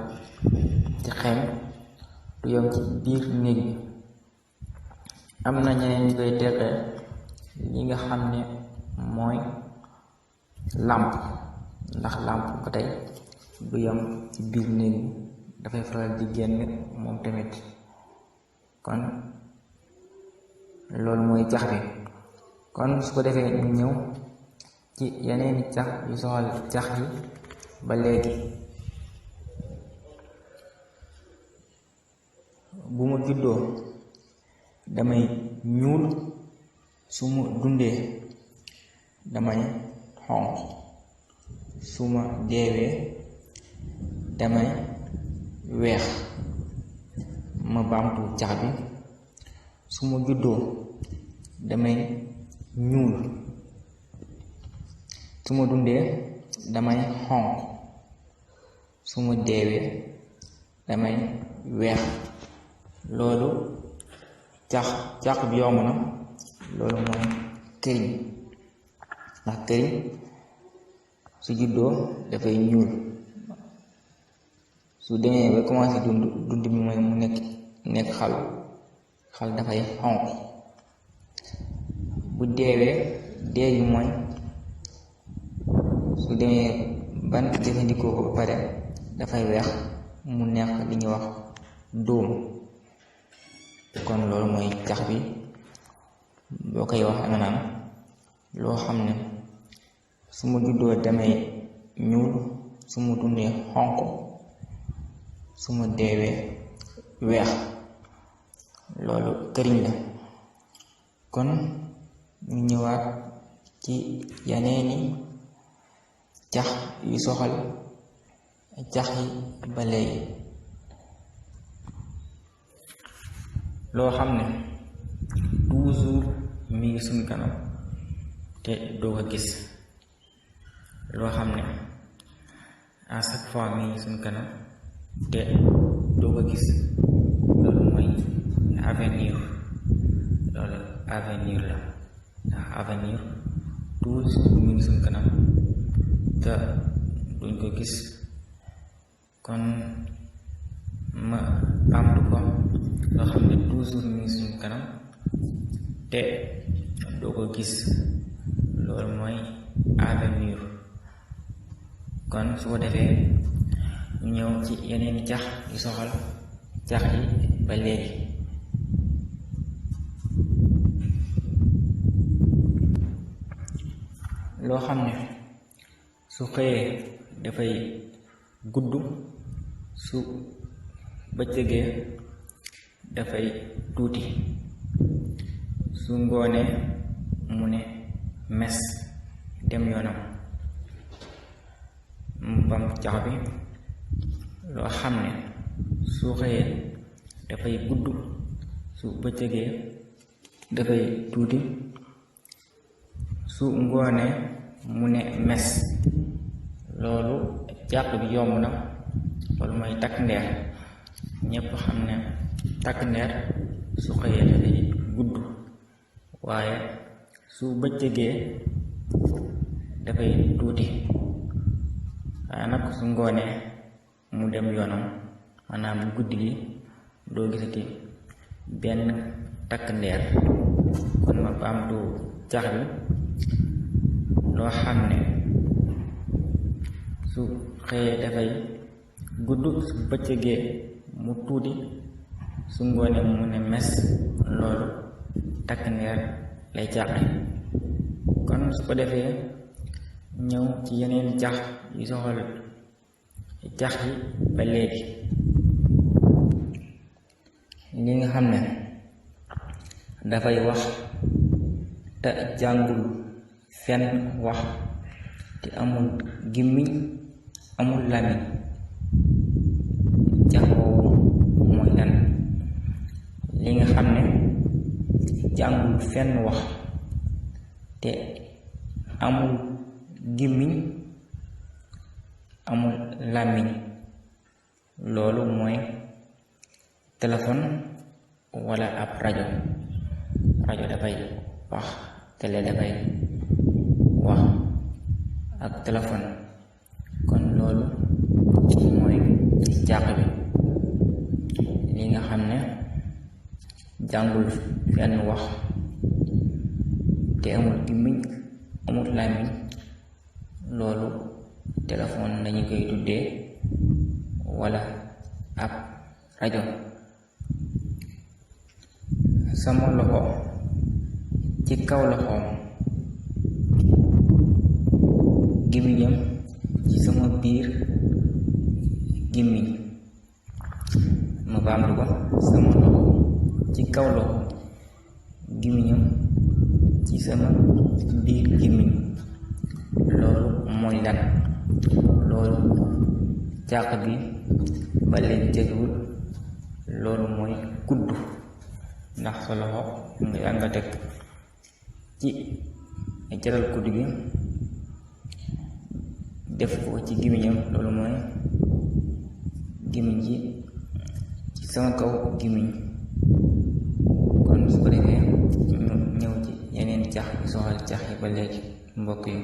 ci xeeñ du yem ci biir néeg bi. am na ñeneen ñi koy teqee li nga xam ne mooy làmp, ndax làmp ba tey du yem ci biir néeg bi, dafay faral di génn moom tamit. kon loolu mooy cax bi. kon su ko defee ñu ñëw ci yeneen cax yu soxal cax yi ba léegi. bu ma juddoo damay ñuul, su ma dundee damay xonq, su ma deewee damay weex. ma baamtu cax bi. su ma juddoo damay ñuul, su ma dundee damay xonq, su ma deewee damay weex. loolu cax bi yomb na. loolu mooy këriñ, ndax këriñ su juddoo dafay ñuul, su demee ba commencé dund bi mooy mu nekk xal dafay xonq. bu deewee dee bi mooy su demee ban jëfandikoo ko ba pare dafay weex mu neex li ñuy wax dóom. kon loolu mooy cax bi. boo koy wax danga naan loo xam ne su ma juddoo damay ñuul, su ma dundee xonq, su ma deewee weex. loolu këriñ la. kon ñu ñëwaat ci yeneeni cax yu soxal cax yi ba léegi. loo xam ne toujours mi ngi suñ kanam te doo ko gis. loo xam ne à chaque fois mi ngi suñ kanam te doo ko gis. loolu mooy avenir. loolu avenir la, ndax avenir toujours mi ngi suñ kanam te duñ ko gis. kon ma baamtu ko. loo xam ne toujours mi ngi suñ kanam te doo ko gis. loolu mooy avenir. kon su ko defee ñu ñëw ci yeneen cax yu soxal cax yi ba léegi. loo xam ne su xëyee dafay gudd, su bëccëgee dafay tuuti, su ngoonee mu ne mes dem yoonam. mu bam cax bi. loo xam ne su xëyee dafay gudd, su bëccëgee dafay tuuti, su ngoonee mu ne mes. loolu cax bi yomb na. loolu mooy takk ndeer. ñépp xam ne takk ndeer su xëyee dafay gudd, waaye su bëccëgee dafay tuuti, waaye nag su ngoonee mu dem yoonam. maanaam guddi gi doo gisati benn takk ndeer. kon ma baamtu cax bi. loo xam ne su xëyee dafay gudd, su bëccëgee mu tuuti, su ngoonee mu ne mes. loolu takk ndeer lay càqe. kon su ko defee ñëw ci yeneen cax yu soxal cax yi ba léegi. li nga xam ne dafay wax te jàngul fenn wax, te amul gimmiñ amul làmmiñ. cax boobu mooy lan? li nga xam ne jàngul fenn wax te amul gimmiñ amul làmmiñ. loolu mooy téléphone wala ab rajo. rajo dafay wax, télé dafay wax ak téléphone. kon loolu mooy jàq bi. li nga xam ne jàngul fenn wax te amul gémmiñ amul làmmiñ, loolu téléphone lañu koy tuddee wala ab rajo. sama loxo ci kaw loxoom, gémmiñam ci sama biir gémmiñ. ma baamtu ko, sama loxo ci kaw loxo, gémmiñam ci sama biir gémmiñ. loolu mooy lan? loolu càq bi ba léegi teguwul. loolu mooy kudd, ndax sa loxo nga teg ci jaral kudd gi def ko ci gémmiñam. loolu mooy gémmiñ ji ci sama kaw gémmiñ. kon su ko defee ñu ñëw ci yeneen cax yi soxal cax yi ba léegi mbokk yi.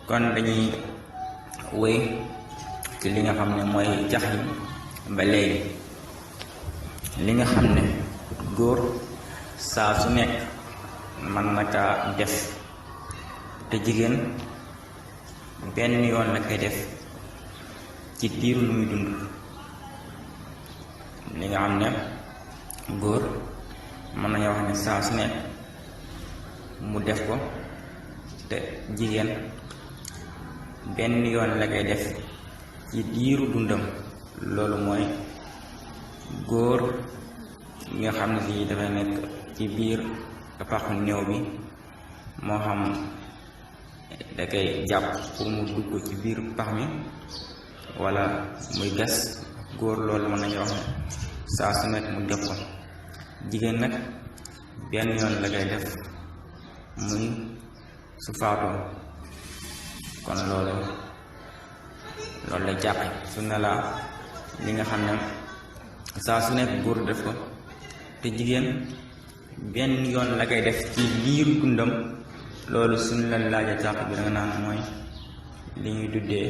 kon dañuy wéy ci li nga xam ne mooy cax yi ba léegi. li nga xam ne góor saa su nekk man na kaa def te jigéen benn yoon la koy def ci diiru lu muy dund. li nga xam ne góor mën nañu wax ne saa su nekk mu def ko te jigéen benn yoon la koy def ci diiru dundam. loolu mooy góor mi nga xam ne si dafay nekk ci biir paxu néew bi, moo xam da koy jàpp pour mu dugg ci biir pax mi wala muy gas. góor loolu mën nañu wax ne saa su nekk mu def ko. jigéen nag benn yoon la koy def muy su faatoo. kon loolu la jàppe su ne la li nga xam ne saa su nekk góor def ko te jigéen benn yoon la koy def ci biir dundam. loolu suñu la laaja jàpp bi danga naan mooy li ñuy tuddee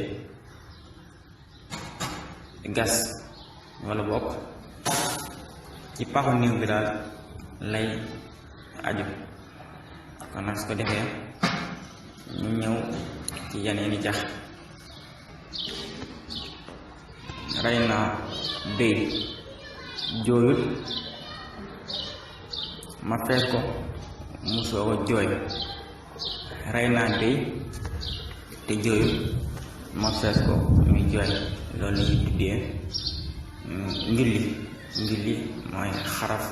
gas, wala bokk ci paxu néew bi daal lay aju. kon nag su ko defee ñu ñëw ci yeneeni jax. rey naa béy jooyul, ma fees ko mu soog a jooy. rey naa béy te jooyul, ma fees ko muy jooy. loolu lañuy tuddee ngilli mooy xaraf.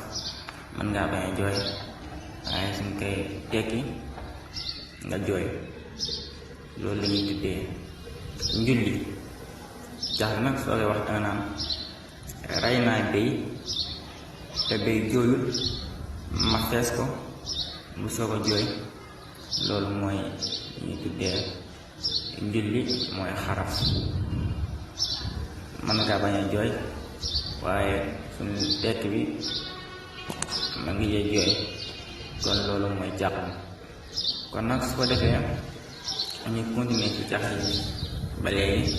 mën ngaa bañ a jooy waaye suñ koy tekki nga jooy. loolu lañuy tuddee njulli. jax nag soo koy wax danga naan rey naa béy te béy jooyul, ma fees ko mu soog a jooy. loolu mooy ñuy tuddee njulli mooy xaraf. mën ngaa bañ a jooy waaye suñu tekk bi ma ngi yee jooy. kon loolu mooy jàq. kon nag su ko defee ñu continuer ci cax yi ba léegi.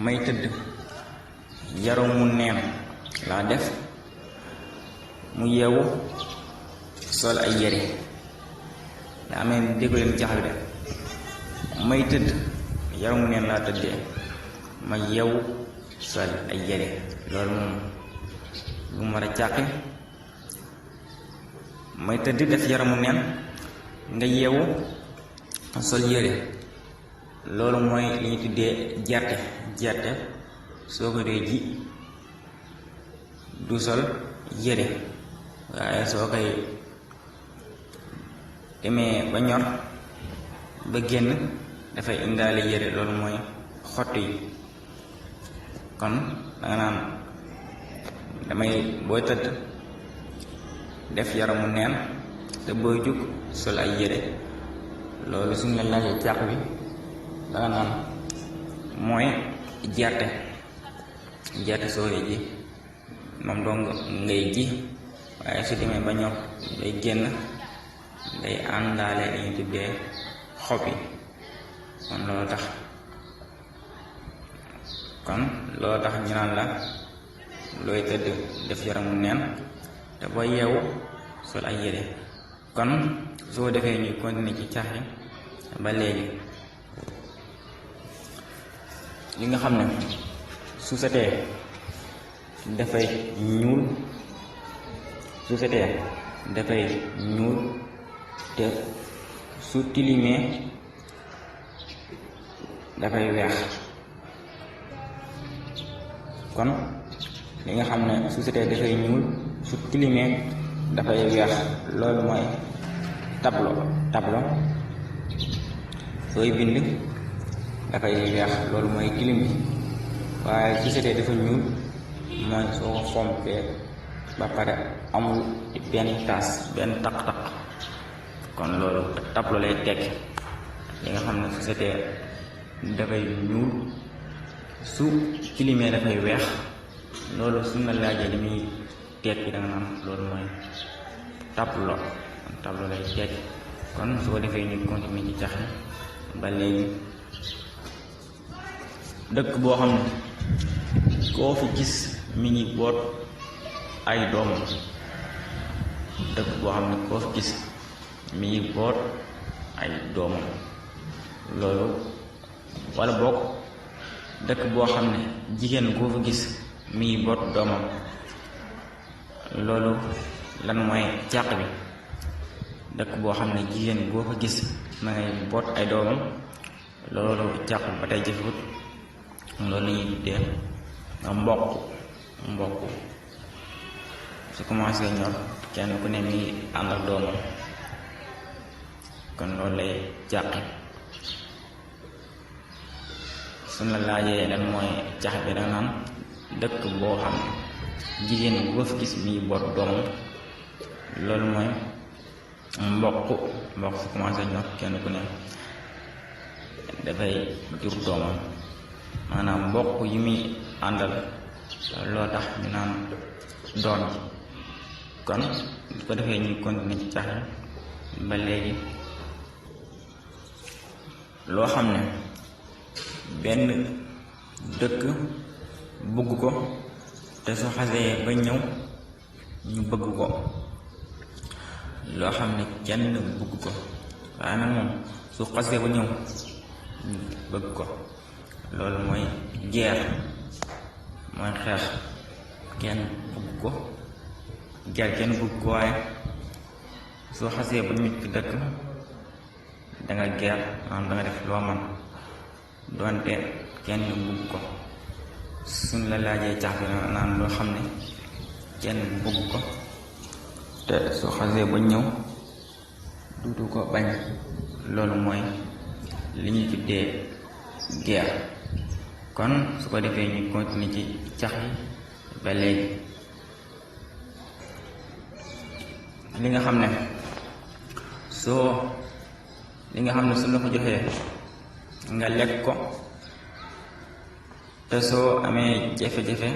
may tëdd yaramu neen laa def, mu yeewu sol ay yére. daa amee déggu leen cax bi de. may tëdd yaramu neen laa tëddee, ma yeewu sol ay yére. loolu moom bu mu war a càqi. may tëdd def yaramu neen nga yeewu sol yére. loolu mooy li ñu tuddee gerte. soo ko dee ji du sol yére, waaye soo koy demee ba ñor ba génn dafay indaale yére. loolu mooy xott yi. kon danga naan booy tëdd def yaramu neen te booy jug sol ay yére. loolu suñu la laajee càq bi danga naan mooy gerte. gerte soose ji moom dong ngay ji, waaye su demee ba ñor day génn, day àndaale li ñu tuddee xob yi. kon loolu tax ñu naan la looy tëdd def yaramu neen te boo yeewu sol ay yére. kon soo defee ñuy continuer ci cax yi ba léegi, li nga xam ne su setee dafay ñuul, te su tilimee dafay weex. kon li nga xam ne su setee dafay ñuul, su tilimee dafay weex, loolu mooy tableau sooy bind dafay weex, loolu mooy tilim bi. waaye su setee dafa ñuul mooy soo ko fompee ba pare amul benn taas, benn taq-taq, kon loolu tableau lay tekki. li nga xam ne su setee dafay ñuul, su tilimee dafay weex, loolu su na laajee li muy tekki da nga naan loolu mooy tableau lay tekki. kon su ko defee ñu continuer ci cax ba léegi, dëkk boo xam ne koo fi gis mi ngi boot ay doomam, loolu wala boog dëkk boo xam ne jigéen koo fa gis mi ngi boot doomam, loolu lan mooy càq bi. dëkk boo xam ne jigéen boo fa gis ma ngay boot ay doomam, loolu càq ba tey jëfewut. loolu la ñuy tuddee mboq su commencé ñor kenn ku ne mi ngi ànd ak doomam, kon loolu lay càqi. suñ la laajee lan mooy cax bi danga naan dëkk boo xam ne jigéen boo fi gis mi boot doomam, loolu mooy mboq su commencé ñor kenn ku ne dafay jur doomam, maanaam mboq yi muy àndal loo tax ñu naan doom ji. kon su ko defee ñuy continuer ci cax ba léegi, loo xam ne benn dëkk bëgg ko te su xasee ba ñëw ñu bëgg ko, loo xam ne kenn bëgg ko waaye nag moom su xasee ba ñëw ñu bëgg ko, loolu mooy guerre, mooy xeex. kenn bëgg ko waaye soo xasee ba ñu ci dëkk danga guerre, maanaam danga def loo man doonte kenn bëgg ko. suñ la laajee cax bi naan loo xam ne kenn bëgg ko te soo xasee ba ñëw duutu ko bañ, loolu mooy li ñuy tuddee guerre. kon su ko defee ñu continuer ci cax yi ba léegi, li nga xam ne su la ko joxee nga lekk ko te soo amee jafe-jafe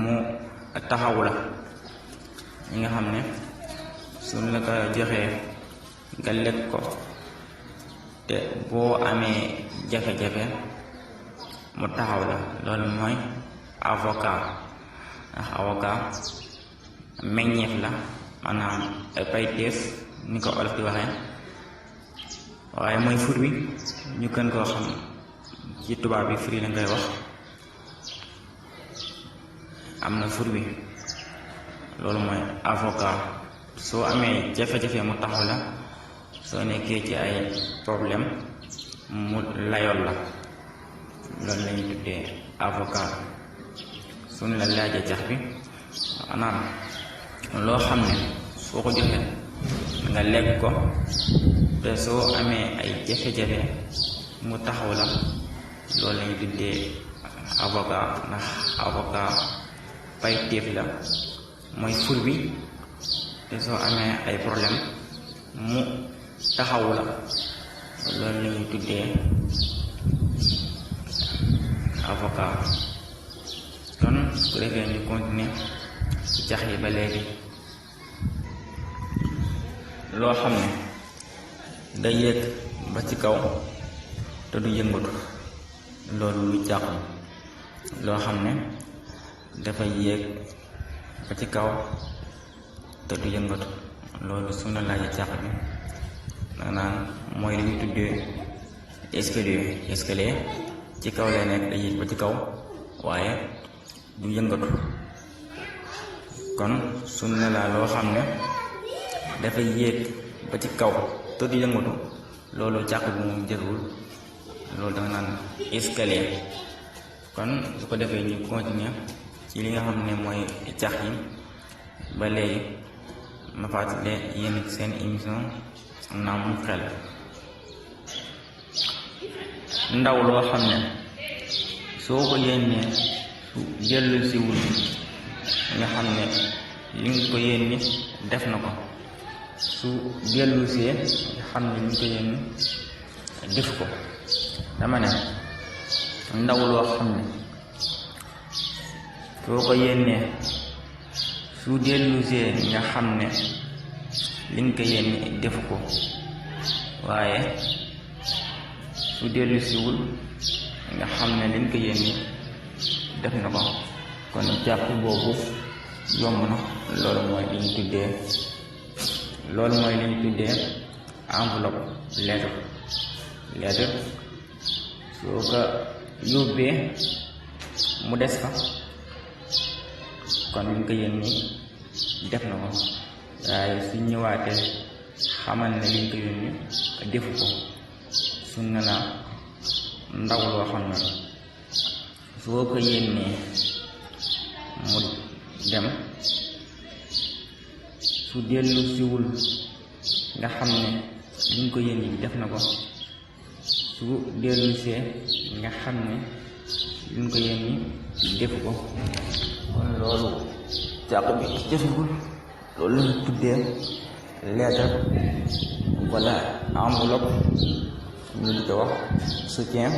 mu taxawu la. li nga xam ne su la ko joxee nga lekk ko te boo amee jafe-jafe mu taxaw la, loolu mooy avocat. ndax avocat meññeef la, maanaam ay payteef ni ko olof di waxee, waaye mooy fur wi ñu gën koo xam ci tubaab bi fruit la ngay wax. am na fur wi, loolu mooy avocat. soo amee jafe-jafe mu taxaw la, soo nekkee ci ay problème mu layool la, loolu la ñuy tuddee avocat. suñ la laajee cax bi maanaam loo xam ne soo ko joxe nga lekk ko te soo amee ay jafe-jafe mu taxaw la, loolu la ñuy tuddee avocat. ndax avocat payteef la, mooy fur bi te soo amee ay problème mu taxawu la, loolu la ñuy tuddee avocat. ko defee ñu continuer ci cax yi ba léegi. loo xam ne day yéeg ba ci kaw te du yëngatu loolu lu cax la. loo xam ne dafay yéeg ba ci kaw te du yëngatu loolu su na laajee cax bi danga naan mooy li ñu tuddee escalier ci kaw lay nekk day yéeg ba ci kaw waaye du yëngatu. kon su ne la loo xam ne dafay yéeg ba ci kaw te du yëngatu loolu càq bi moom jëfewul loolu danga naan escalier. kon su ko defee ñu continuer ci li nga xam ne mooy cax yi ba léegi ma fàttale yéen seen émission Naam Xel. ndaw loo xam ne soo ko yénnee su dellu siwul nga xam ne li nga ko yénni def na ko, su dellusee nga xam ne li nga ko yénni def ko. dama ne ndaw loo xam ne soo ko yénnee su dellusee nga xam ne li nga ko yénni def ko, waaye su dellusiwul nga xam ne li nga ko yénni def na ko. kon jàpp boobu yomb na. loolu mooy li ñu tuddee enveloppe lettre soo ko yóbbee mu des fa kon li nga ko yénni def na ko, waaye su ñëwaatee xamal ne li nga ko yénni defu ko. su ne la ndaw loo xam ne soo ko yénnee mu dem su dellu siwul nga xam ne li nga ko yénni def na ko, su dellusee nga xam ne li nga ko yénni defu ko. kon loolu càq bi jëfewul. loolu lañu tuddee lettre wala enveloppe ñu di ko wax soutien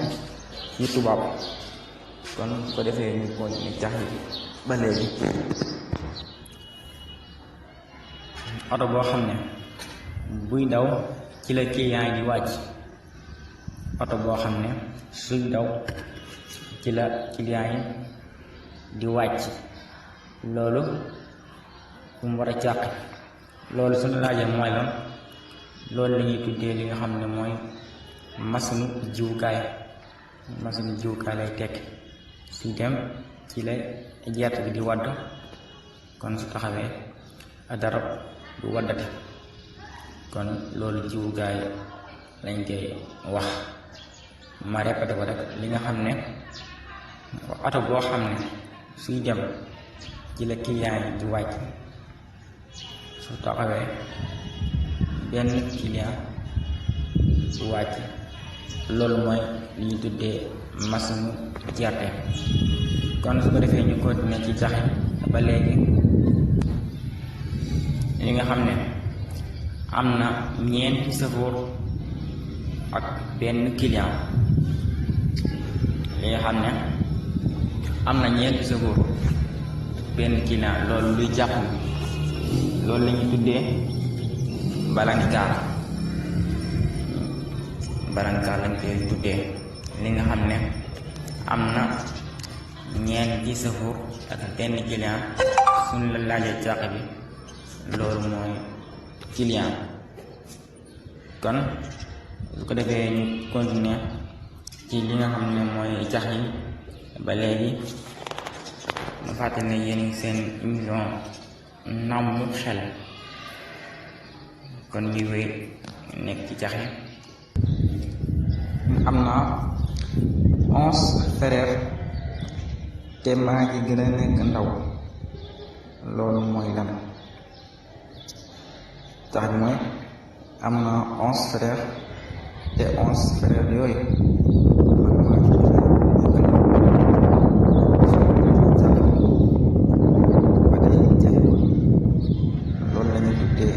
ci tubaab. kon ko defee ñu continuer cax yi ba léegi. oto boo xam ne buy daw ci la client yi di wàcc. oto boo xam ne suy daw ci la client yi di wàcc. loolu fu mu war a càq. loolu suñu laajee mooy lan, loolu la ñuy tuddee li nga xam ne mooy machine jiwukaay. machine jiwukaay lay tekki. su dem ci la gerte bi di wadd, kon su taxawee dara du waddati. kon loolu jiwukaay lañ koy wax. ma répété ko rek, li nga xam ne oto boo xam ne suy dem ci la client yi di wàcc, su taxawee benn client du wàcc. loolu mooy li ñu tuddee machine gerte. kon su ko defee ñu continuer ci cax ba léegi. li nga xam ne am na ñeenti chauffeur ak benn client. li nga xam ne am na ñeenti chauffeur benn client, loolu luy jàpp loolu la ñu tuddee balankaar lañ koy tuddee. li nga xam ne am na ñeenti chauffeur ak benn client, suñ la laajee càq bi loolu mooy client. kon su ko defee ñu continuer ci li nga xam ne mooy cax yi ba léegi. ma fàttali ne yéen seen émission Naam Xel. kon ñuy wéy nekk ci cax yi. am na 11 frères te maa ngi gën a nekk ndaw. loolu mooy lan? cax bi mooy am na 11 frères te 11 frères yooyu man maa ngi gën a nekk ndaw. ba tey cax loolu la ñu tuddee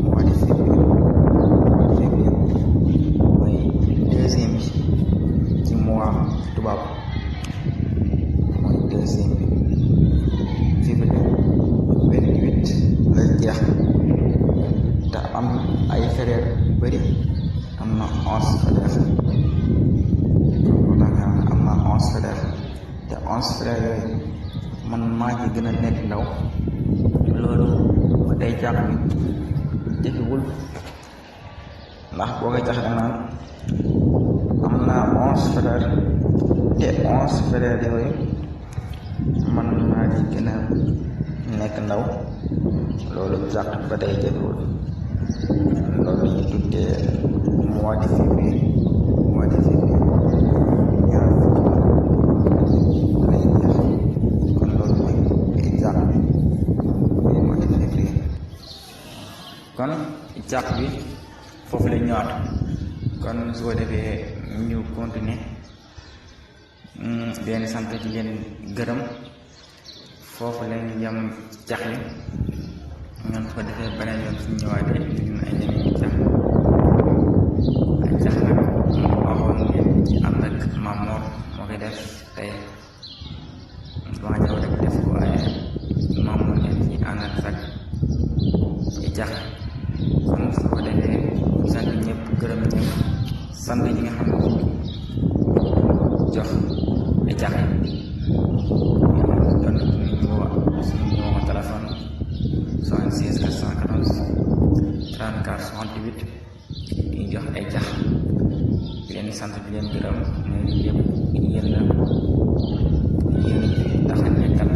mois de février. mooy deuxième bi ci mois tubaab, mooy deuxième bi. jeex te am ay frère yu bari am na 11 frère am na 11 frère te 11 frère yooyu man maa ci gën a nekk ndaw loolu ba tey jàq bi jëfewul ndax boo koy tax da naan am na 11 frère te 11 frère yooyu man maa ci gën a nekk ndaw loolu jàq ba tey jëfewul loolu ñu tuddee mois de février ñaar lay jeex kon loolu mooy jàq bi mois de février kon jàq bi foofu la ñëwaat kon su ko defee ñu continuer leen sant ci leen gërëm foofu lañ yem jax yi ñoom su ko defee beneen yoon suñu ñëwaatee ñun ay ñeneen jax nag waxoon ngeen ci ànd ak Mamor moo koy def tey dama ñëw rek def ko waaye Mamor ngeen ci ànd ak sax jax kon su ko defee sant ñëpp gërëm ñëpp sant ñi nga xam ne jox ay jax doon suñu numéro téléphone 76 414 34 68 ñu jox ay jax di leen di sant di leen gërëm ne yëpp yéen la yéen fi tax a nekkal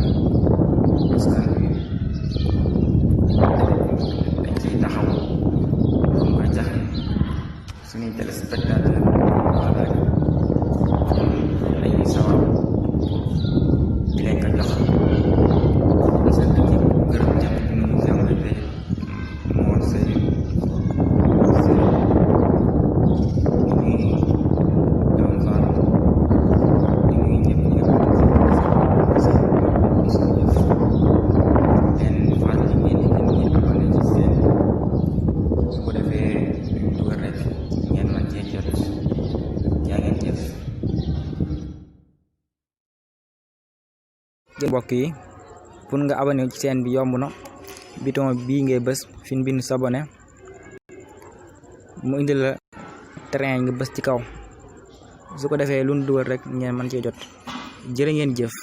askan bi dañ ciy taxaw comme ay jax suñuy téléspectateur xalaat dañuy sawar di leen ko jox di sant ñëpp gërëm ñëpp di nuyu jàngalante moo sëy mbokk yi pour nga abonné ci chaîne bi yomb na bouton bii ngay bës fi ñu bind s'abonner mu indi la train nga bës ci kaw su ko defee lu ñu dugal rek ngeen mën cee jot jërë ngeen jëf.